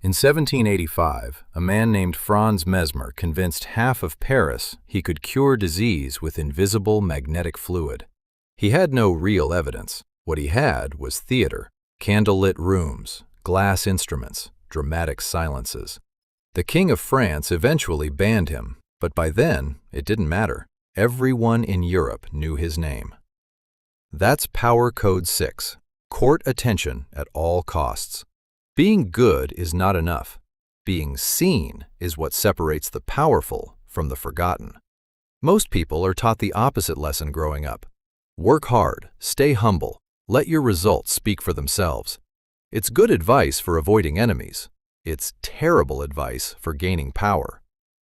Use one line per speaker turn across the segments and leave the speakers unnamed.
In 1785, a man named Franz Mesmer convinced half of Paris he could cure disease with invisible magnetic fluid. He had no real evidence. What he had was theater, candlelit rooms, glass instruments, dramatic silences. The King of France eventually banned him, but by then, it didn't matter. Everyone in Europe knew his name. That's Power Code 6. Court attention at all costs. Being good is not enough. Being seen is what separates the powerful from the forgotten. Most people are taught the opposite lesson growing up. Work hard, stay humble, let your results speak for themselves. It's good advice for avoiding enemies. It's terrible advice for gaining power.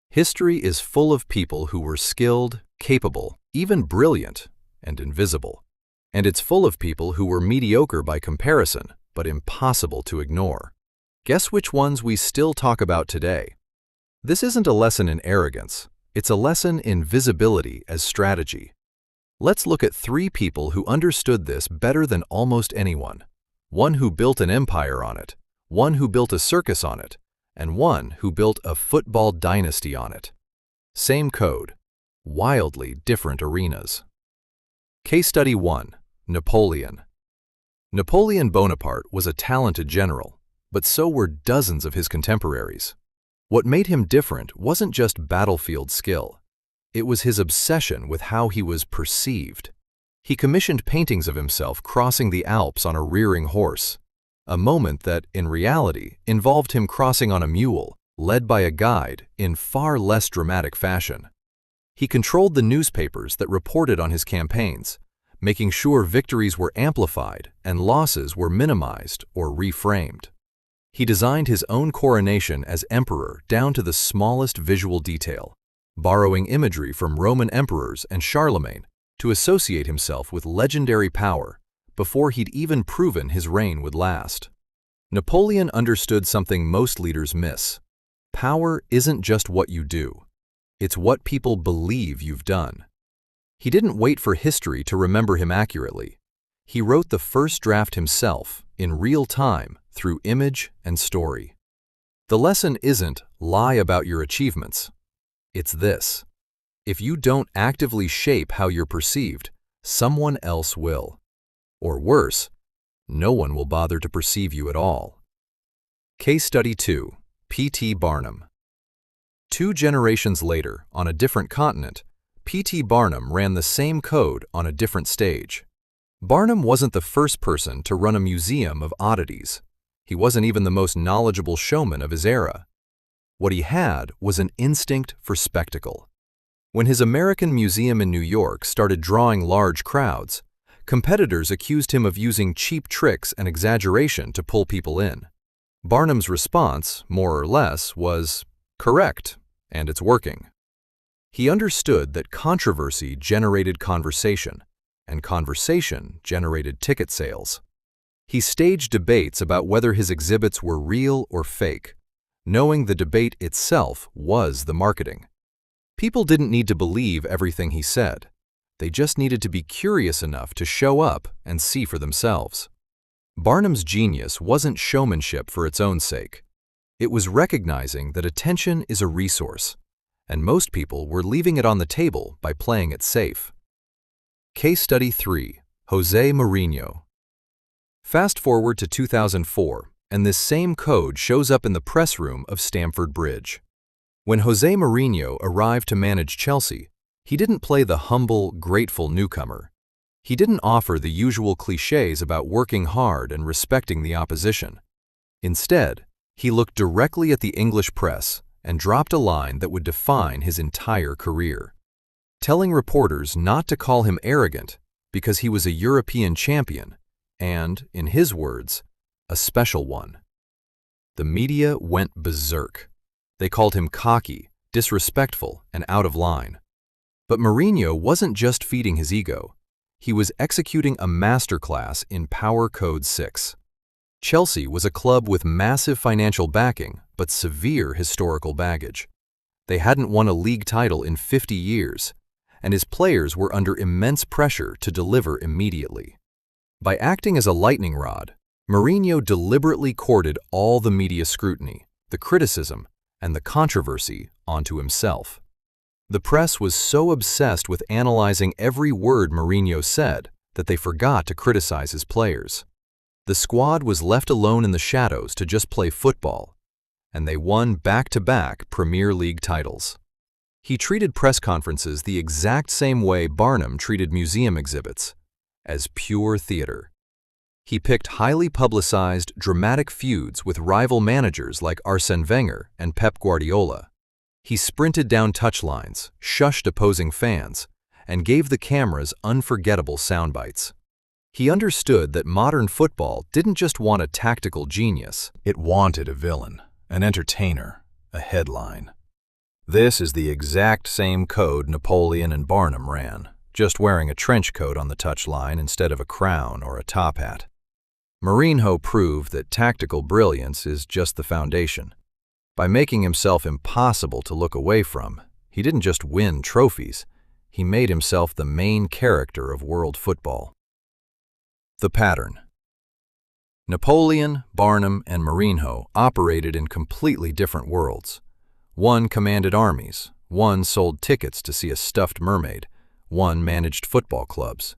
History is full of people who were skilled, capable, even brilliant, and invisible. And it's full of people who were mediocre by comparison, but impossible to ignore. Guess which ones we still talk about today? This isn't a lesson in arrogance. It's a lesson in visibility as strategy. Let's look at 3 people who understood this better than almost anyone. One who built an empire on it, one who built a circus on it, and one who built a football dynasty on it. Same code, wildly different arenas. Case Study 1. Napoleon. Napoleon Bonaparte was a talented general, but so were dozens of his contemporaries. What made him different wasn't just battlefield skill. It was his obsession with how he was perceived. He commissioned paintings of himself crossing the Alps on a rearing horse, a moment that, in reality, involved him crossing on a mule, led by a guide, in far less dramatic fashion. He controlled the newspapers that reported on his campaigns, making sure victories were amplified and losses were minimized or reframed. He designed his own coronation as emperor down to the smallest visual detail, borrowing imagery from Roman emperors and Charlemagne to associate himself with legendary power before he'd even proven his reign would last. Napoleon understood something most leaders miss. Power isn't just what you do. It's what people believe you've done. He didn't wait for history to remember him accurately. He wrote the first draft himself, in real time, through image and story. The lesson isn't lie about your achievements. It's this: if you don't actively shape how you're perceived, someone else will. Or worse, no one will bother to perceive you at all. Case Study 2. P.T. Barnum. 2 generations later, on a different continent, P.T. Barnum ran the same code on a different stage. Barnum wasn't the first person to run a museum of oddities. He wasn't even the most knowledgeable showman of his era. What he had was an instinct for spectacle. When his American museum in New York started drawing large crowds, competitors accused him of using cheap tricks and exaggeration to pull people in. Barnum's response, more or less, was, "Correct, and it's working." He understood that controversy generated conversation, and conversation generated ticket sales. He staged debates about whether his exhibits were real or fake, knowing the debate itself was the marketing. People didn't need to believe everything he said. They just needed to be curious enough to show up and see for themselves. Barnum's genius wasn't showmanship for its own sake. It was recognizing that attention is a resource, and most people were leaving it on the table by playing it safe. Case Study 3. José Mourinho. Fast forward to 2004, and this same code shows up in the press room of Stamford Bridge. When José Mourinho arrived to manage Chelsea, he didn't play the humble, grateful newcomer. He didn't offer the usual clichés about working hard and respecting the opposition. Instead, he looked directly at the English press and dropped a line that would define his entire career, telling reporters not to call him arrogant because he was a European champion and, in his words, a special one. The media went berserk. They called him cocky, disrespectful, and out of line. But Mourinho wasn't just feeding his ego. He was executing a masterclass in Power Code 6. Chelsea was a club with massive financial backing but severe historical baggage. They hadn't won a league title in 50 years, and his players were under immense pressure to deliver immediately. By acting as a lightning rod, Mourinho deliberately courted all the media scrutiny, the criticism, and the controversy onto himself. The press was so obsessed with analyzing every word Mourinho said that they forgot to criticize his players. The squad was left alone in the shadows to just play football, and they won back-to-back Premier League titles. He treated press conferences the exact same way Barnum treated museum exhibits, as pure theater. He picked highly publicized, dramatic feuds with rival managers like Arsène Wenger and Pep Guardiola. He sprinted down touchlines, shushed opposing fans, and gave the cameras unforgettable soundbites. He understood that modern football didn't just want a tactical genius, it wanted a villain, an entertainer, a headline. This is the exact same code Napoleon and Barnum ran, just wearing a trench coat on the touchline instead of a crown or a top hat. Mourinho proved that tactical brilliance is just the foundation. By making himself impossible to look away from, he didn't just win trophies, he made himself the main character of world football. The pattern. Napoleon, Barnum, and Mourinho operated in completely different worlds. One commanded armies, one sold tickets to see a stuffed mermaid, one managed football clubs.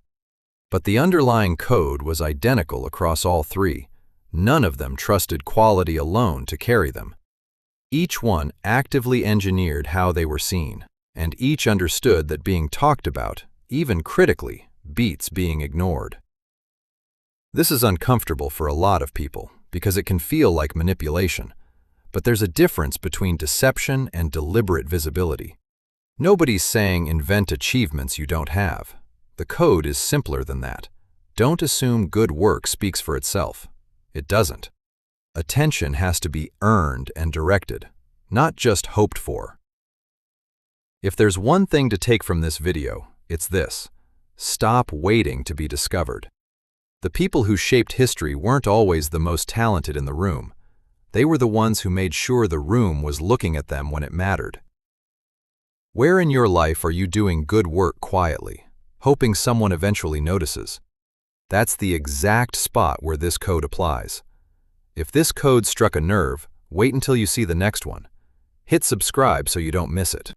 But the underlying code was identical across all three. None of them trusted quality alone to carry them. Each one actively engineered how they were seen, and each understood that being talked about, even critically, beats being ignored. This is uncomfortable for a lot of people because it can feel like manipulation, but there's a difference between deception and deliberate visibility. Nobody's saying invent achievements you don't have. The code is simpler than that. Don't assume good work speaks for itself. It doesn't. Attention has to be earned and directed, not just hoped for. If there's one thing to take from this video, it's this: stop waiting to be discovered. The people who shaped history weren't always the most talented in the room. They were the ones who made sure the room was looking at them when it mattered. Where in your life are you doing good work quietly, hoping someone eventually notices? That's the exact spot where this code applies. If this code struck a nerve, wait until you see the next one. Hit subscribe so you don't miss it.